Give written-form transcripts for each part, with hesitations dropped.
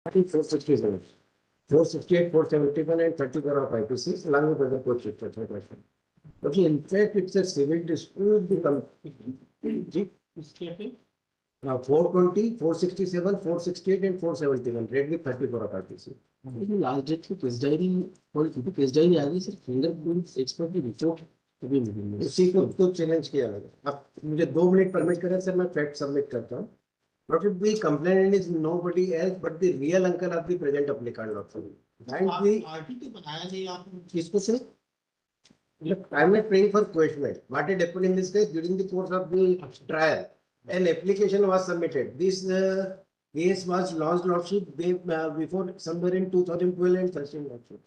467, 468, 471, and 34 of IPC, along with other court shifted. Okay, in fact, it's a civil dispute. Now 420, 467, 468, and 471, read with 34 of IPC. Last date की case diary case diary आ गई sir, fingerprint expert की report अभी मिली उसी को तो challenge किया गया। अब मुझे 2 मिनट परमिट करें सर, मैं फैक्ट सबमिट करता हूँ। What if the complainant is nobody else but the real uncle of the present applicant also? And the RTT बनाया नहीं आपने किसको से? Look, I'm not praying for question. What had happened in this case during the course of the trial? An application was submitted. This case was launched lordship before somewhere in 2012 and 13 lordship.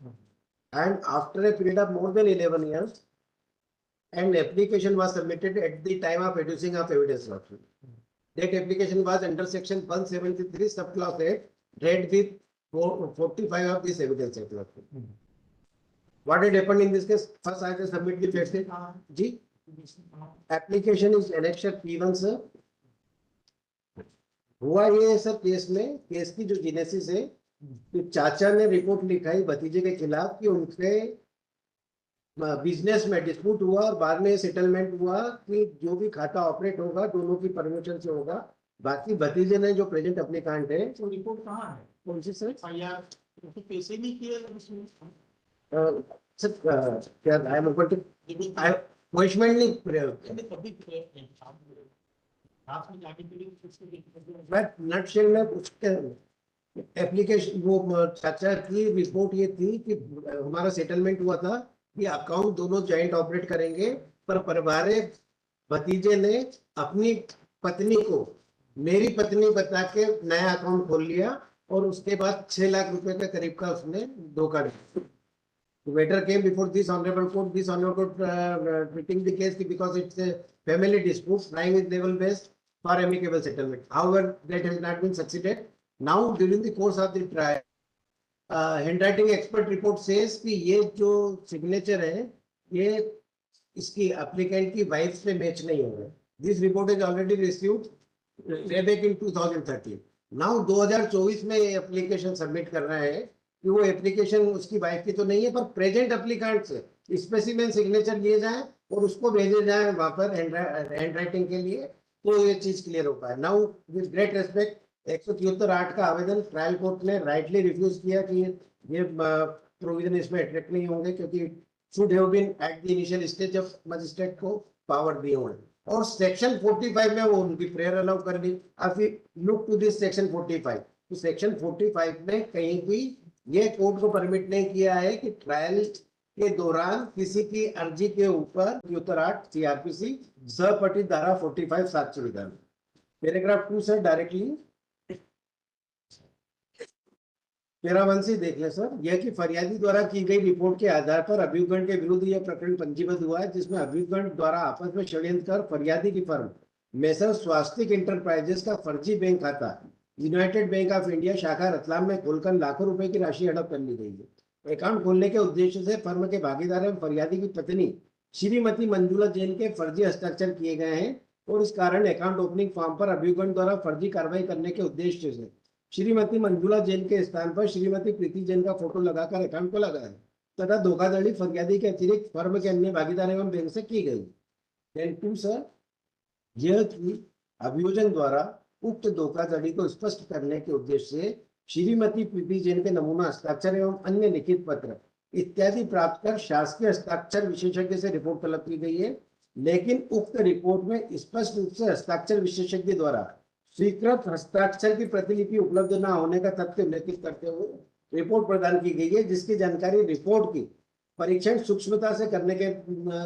And after a period of more than 11 years, an application was submitted at the time of adducing of evidence lordship. That application was under section 173 subclause 8, read with 45 of this evidence act. What had happened in this case? First, I will submit the facts. G. Application is annexure P1 sir. हुआ ये sir case में, case की जो genesis है कि चाचा ने report लिखाई भतीजे के खिलाफ कि उनके बिजनेस में डिस्प्यूट हुआ और बाद में सेटलमेंट हुआ कि जो भी खाता ऑपरेट होगा दोनों की परमिशन से होगा। बाकी भतीजे ने जो प्रेजेंट एप्लीकेंट है तो रिपोर्ट कहाँ है? कौन सी सर? यार तो पैसे नहीं किए उसमें सर क्या I am open to question नहीं कभी आपने जाने के लिए बट नटशेल में उसके एप्लीकेशन वो चाचा की रिपोर्ट ये थी कि हमारा सेटलमेंट हुआ था कि अकाउंट दोनों जॉइंट ऑपरेट करेंगे, पर परिवार भतीजे ने अपनी पत्नी को मेरी पत्नी बता के नया अकाउंट खोल लिया और उसके बाद 6 लाख रुपए के करीब का उसने धोखा दिया। Matter came before this honorable court. This honorable court treating the case because it's a family dispute, lying is level based for amicable settlement. However, that has not been succeeded. Now, during the course of the trial, handwriting expert report says कि ये जो signature है, ये इसकी applicant की wife से match नहीं हो रहा। This report is already received way back in 2013. Now 2024 में ये application submit कर रहा है कि वो एप्लीकेशन उसकी वाइफ की तो नहीं है, पर प्रेजेंट एप्लीकेंट से स्पेसिमेन सिग्नेचर लिए जाए और उसको भेजे जाए वहां पर हैंड राइटिंग के लिए, तो ये चीज क्लियर हो पाए। नाउ विद ग्रेट रेस्पेक्ट 173(8) का आवेदन ट्रायल कोर्ट ने राइटली रिफ्यूज किया कि ये प्रोविजन इसमें अट्रैक्ट नहीं होंगे क्योंकि should have been at the initial stage of magistrate को पावर दिए हुए, और सेक्शन 45 में वो उनकी प्रेयर अलाउ कर दी। अब लुक टू दिस सेक्शन 45, तो सेक्शन 45 में कहीं भी ये कोर्ट को परमिट नहीं किया है कि ट्रायल के दौरान किसी की अर्जी के ऊपर उत्तर 8 सीआरपीसी सहपठित धारा 45 साक्ष्य विधान पैराग्राफ 2 सर डायरेक्टली पैरा 1 से देख ले सर। यह कि फरियादी द्वारा की गई रिपोर्ट के आधार पर अभियुक्तगण के विरुद्ध यह प्रकरण पंजीबद्ध हुआ है, जिसमें अभियुक्तगण द्वारा आपस में षड्यंत्र कर फरियादी की फर्म मेसर स्वास्तिक इंटरप्राइजेस का फर्जी बैंक खाता यूनाइटेड बैंक ऑफ इंडिया शाखा रतलाम में खोलकर लाखों रुपए की राशि हड़प कर ली गई है। अकाउंट खोलने के उद्देश्य से फर्म के भागीदार एवं फरियादी की पत्नी श्रीमती मंजुला जैन के फर्जी हस्ताक्षर किए गए हैं और इस कारण अकाउंट ओपनिंग फॉर्म पर अभियुक्तगण द्वारा फर्जी कार्रवाई करने के उद्देश्य से श्रीमती मंजुला जैन के स्थान पर श्रीमती प्रीति जैन का फोटो लगाकर अकाउंट को लगाया तथा धोखाधड़ी फरियादी के अतिरिक्त फर्म के अन्य भागीदार एवं बैंक से की गई। सर यह अभियोजन द्वारा उक्त धोखाधड़ी को स्पष्ट करने के उद्देश्य से श्रीमती प्रीति जैन के नमूना हस्ताक्षर एवं अन्य लिखित पत्र इत्यादि प्राप्त कर शासकीय हस्ताक्षर विशेषज्ञ से रिपोर्ट तलब की गई है, लेकिन उक्त रिपोर्ट में स्पष्ट रूप से हस्ताक्षर विशेषज्ञ द्वारा स्वीकृत हस्ताक्षर की प्रतिलिपि उपलब्ध न होने का तथ्य उल्लेखित करते हुए रिपोर्ट प्रदान की गई है, जिसकी जानकारी रिपोर्ट की परीक्षण सूक्ष्मता से करने के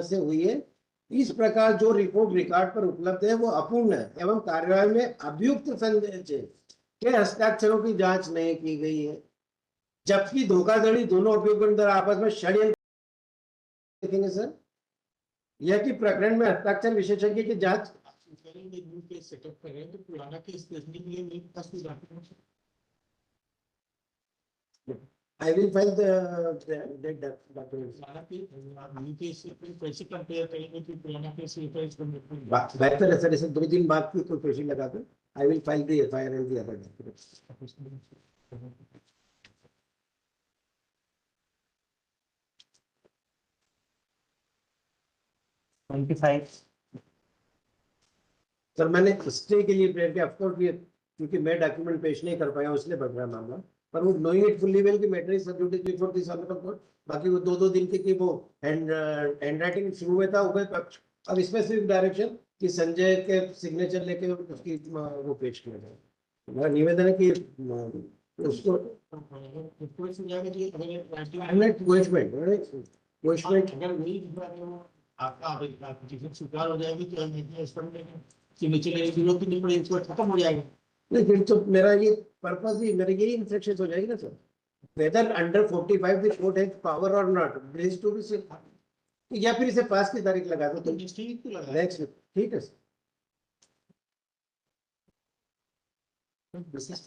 से हुई है। इस प्रकार जो रिपोर्ट रिकॉर्ड पर उपलब्ध है वो अपूर्ण है एवं कार्यवाही में अभियुक्त संदेह के हस्ताक्षरों की जांच नहीं की गई है, जबकि धोखाधड़ी दोनों अभियुक्तों द्वारा आपस में षड्यंत्र देखेंगे सर। यह कि प्रकरण में हस्ताक्षर विशेषज्ञ की जांच सेटअप करें तो पुराना केस देखने के लिए I will file the documents. कैसे कंपेयर करेंगे कि पुराना केस बेहतर है सर, 2 दिन बाद की कोई पेशी लगा दो। I will file the FIR and the other documents. Sir मैंने स्टे के लिए प्रेयर किया, ऑफकोर्स ये क्योंकि मैं डॉक्यूमेंट पेश नहीं कर पाया हूं, इसलिए बढ़ रहा है मामला। पर वो नोइंग इट फुल्ली वेल कि matter is sub judice before this honourable court. बाकी वो दो दिन की वो हैंड राइटिंग शुरू हुआ था उभय पक्ष। अब स्पेसिफिक डायरेक्शन कि संजय के सिग्नेचर लेके उसकी वो पेश किया जाए। मेरा निवेदन है कि उसको आपका एप्लीकेशन स्वीकार हो जाएगी तो कि नीचे लेने की जरूरत नहीं पड़ेगी, इसको खत्म हो जाएगा। नहीं फिर तो मेरा ये पर्पस ही मेरी यही इंस्ट्रक्शन हो जाएगी ना sir. Whether under 45 the court has power और नॉट दिस टू बी, या फिर इसे पास की तारीख लगा दो तो नेक्स्ट वीक को लगा नेक्स्ट, ठीक है सर। This is